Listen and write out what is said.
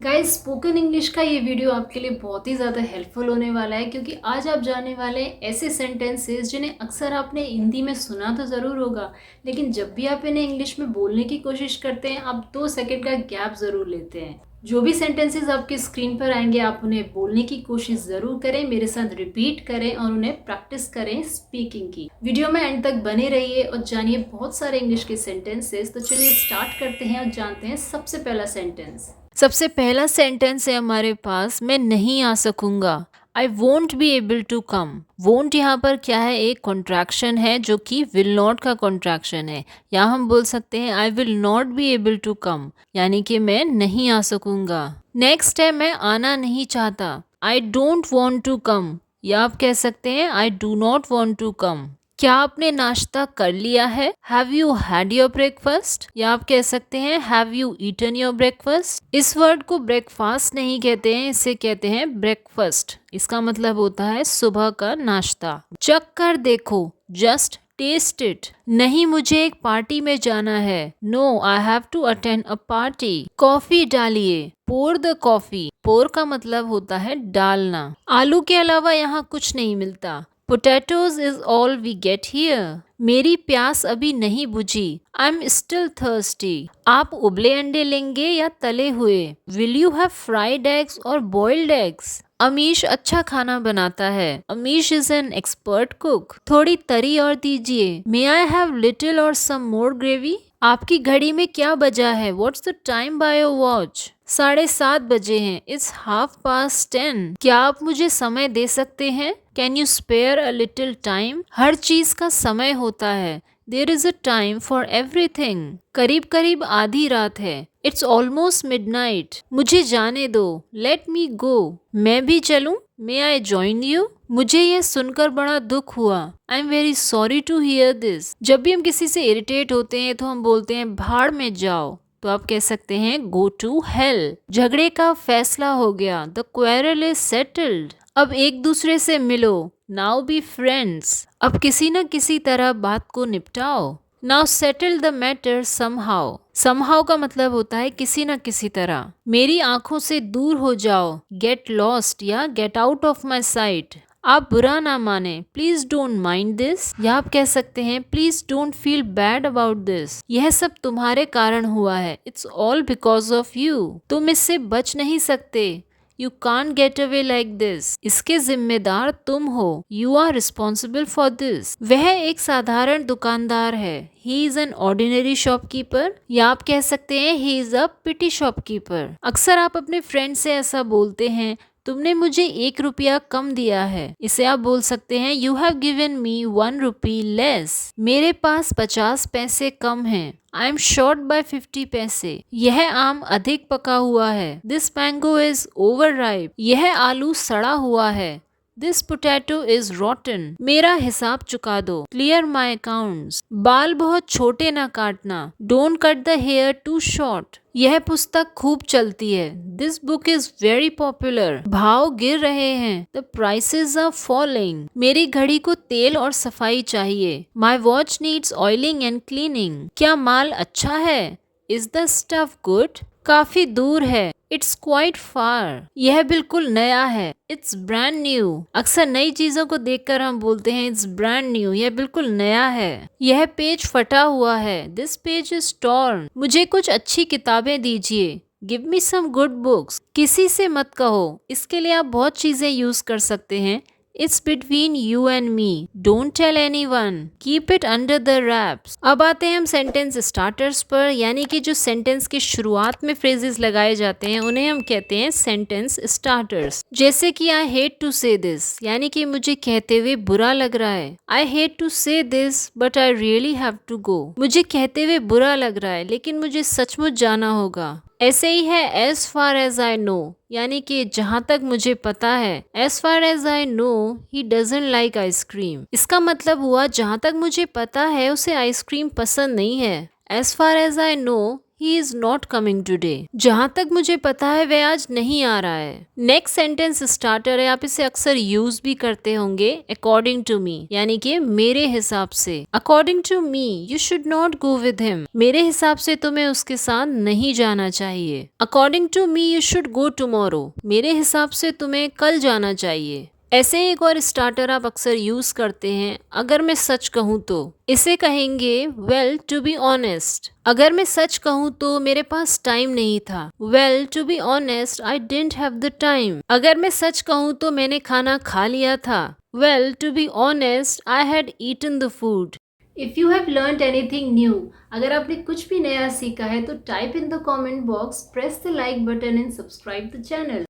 Guys spoken English का ये video आपके लिए बहुत ही ज़्यादा हेल्पफुल होने वाला है क्योंकि आज आप जानने वाले हैं ऐसे सेंटेंसेस जिन्हें अक्सर आपने हिंदी में सुना तो ज़रूर होगा, लेकिन जब भी आप इन्हें इंग्लिश में बोलने की कोशिश करते हैं आप 2 सेकंड का गैप ज़रूर लेते हैं। जो भी सेंटेंसेस आपके स्क्रीन पर आएंगे आप उन्हें बोलने की कोशिश ज़रूर करें, मेरे साथ रिपीट करें और उन्हें प्रैक्टिस करें स्पीकिंग की। वीडियो में एंड तक बने रहिए और जानिए बहुत सारे इंग्लिश के सेंटेंसेस। तो चलिए स्टार्ट करते हैं और जानते हैं सबसे पहला सेंटेंस। सबसे पहला सेंटेंस है हमारे पास, मैं नहीं आ सकूंगा। I won't be able to come. Won't यहाँ पर क्या है, एक कॉन्ट्रैक्शन है जो कि विल नॉट का कॉन्ट्रैक्शन है। यहाँ हम बोल सकते हैं I will not be able to come, यानी कि मैं नहीं आ सकूंगा। नेक्स्ट है मैं आना नहीं चाहता। I don't want to come, या आप कह सकते हैं I do not want to come. क्या आपने नाश्ता कर लिया है? Have you had your breakfast, या आप कह सकते हैं have you eaten your breakfast. इस वर्ड को ब्रेकफास्ट नहीं कहते हैं, इसे कहते हैं ब्रेकफास्ट। इसका मतलब होता है सुबह का नाश्ता। चख कर देखो, जस्ट टेस्ट इट। नहीं, मुझे एक पार्टी में जाना है। No, I have to attend a party. Coffee डालिए, पोर द कॉफी। पोर का मतलब होता है डालना। आलू के अलावा यहाँ कुछ नहीं मिलता। Potatoes is all we get here. मेरी प्यास अभी नहीं बुझी। I'm still thirsty. आप उबले अंडे लेंगे या तले हुए? Will you have fried eggs or boiled eggs? Amish अच्छा खाना बनाता है। Amish is an expert cook. थोड़ी तरी और दीजिए। May I have little or some more gravy? आपकी घड़ी में क्या बजा है? What's the time by your watch? 7:30 बजे हैं। It's 10:30. क्या आप मुझे समय दे सकते हैं? Can you spare a little time? हर चीज का समय होता है। There is a time for everything. करीब करीब आधी रात है। It's almost midnight. मुझे जाने दो, लेट मी गो। मैं भी चलूं? May I join you? मुझे यह सुनकर बड़ा दुख हुआ। I am very sorry to hear this. जब भी हम किसी से इरिटेट होते हैं तो हम बोलते हैं भाड़ में जाओ, तो आप कह सकते हैं गो टू हेल। झगड़े का फैसला हो गया, द क्वेरल इज सेटल्ड। अब एक दूसरे से मिलो, नाउ बी फ्रेंड्स। अब किसी न किसी तरह बात को निपटाओ, now settle the matter somehow. Somehow का मतलब होता है किसी न किसी तरह। मेरी आंखों से दूर हो जाओ, गेट लॉस्ट या get out of my site. आप बुरा ना माने, प्लीज डोंट माइंड दिस, या आप कह सकते हैं please don't feel bad about this. यह सब तुम्हारे कारण हुआ है, it's all because of you. तुम इससे बच नहीं सकते, you can't get away like this. इसके जिम्मेदार तुम हो, you are responsible for this. वह एक साधारण दुकानदार है, he is an ordinary shopkeeper, या आप कह सकते हैं he is a pity shopkeeper. अक्सर आप अपने फ्रेंड से ऐसा बोलते हैं, तुमने मुझे 1 रुपया कम दिया है। इसे आप बोल सकते हैं you have given me 1 rupee less. मेरे पास 50 पैसे कम हैं। आई एम शॉर्ट बाय 50 पैसे। यह आम अधिक पका हुआ है। This mango is over ripe. यह आलू सड़ा हुआ है। This potato is रॉटन। मेरा हिसाब चुका दो, क्लियर माई अकाउंट्स। बाल बहुत छोटे ना काटना, don't cut the hair too short. यह पुस्तक खूब चलती है, this book is very popular. भाव गिर रहे हैं, द प्राइसेस आर फॉलिंग। मेरी घड़ी को तेल और सफाई चाहिए, my watch needs oiling and cleaning. क्या माल अच्छा है? Is the stuff good? काफी दूर है, इट्स क्वाइट फार। यह बिल्कुल नया है, इट्स ब्रांड न्यू। अक्सर नई चीजों को देखकर हम बोलते हैं इट्स ब्रांड न्यू, यह बिल्कुल नया है। यह पेज फटा हुआ है, दिस पेज इज टॉर्न। मुझे कुछ अच्छी किताबें दीजिए, give me some good books. किसी से मत कहो, इसके लिए आप बहुत चीजें यूज कर सकते हैं। It's between you and me, don't tell anyone, keep it under the wraps. अब आते हैं हम सेंटेंस स्टार्टर्स पर, यानी कि जो सेंटेंस की शुरुआत में फ्रेजेस लगाए जाते हैं उन्हें हम कहते हैं सेंटेंस स्टार्टर्स। जैसे कि I hate to say this, यानी कि मुझे कहते हुए बुरा लग रहा है। I hate to say this but I really have to go. मुझे कहते हुए बुरा लग रहा है लेकिन मुझे सचमुच जाना होगा। ऐसे ही है as far as I know, यानी कि जहां तक मुझे पता है। As far as I know he doesn't like ice cream. इसका मतलब हुआ जहां तक मुझे पता है उसे आइसक्रीम पसंद नहीं है। As far as I know he is not coming today. जहाँ तक मुझे पता है वह आज नहीं आ रहा है। नेक्स्ट सेंटेंस स्टार्टर है, आप इसे अक्सर यूज भी करते होंगे। अकॉर्डिंग टू मी यानी कि मेरे हिसाब से। According to me you should not go with him. मेरे हिसाब से तुम्हें उसके साथ नहीं जाना चाहिए। According to me you should go tomorrow. मेरे हिसाब से तुम्हें कल जाना चाहिए। ऐसे एक और स्टार्टर आप अक्सर यूज करते हैं, अगर मैं सच कहूँ तो। इसे कहेंगे वेल टू बी ऑनेस्ट। अगर मैं सच कहूँ तो मेरे पास टाइम नहीं था। Well to be honest I didn't have the time. अगर मैं सच कहूँ तो मैंने खाना खा लिया था। Well to be honest I had eaten the food. If you have learned anything new, अगर आपने कुछ भी नया सीखा है तो type in the comment box, press the like button and subscribe the channel.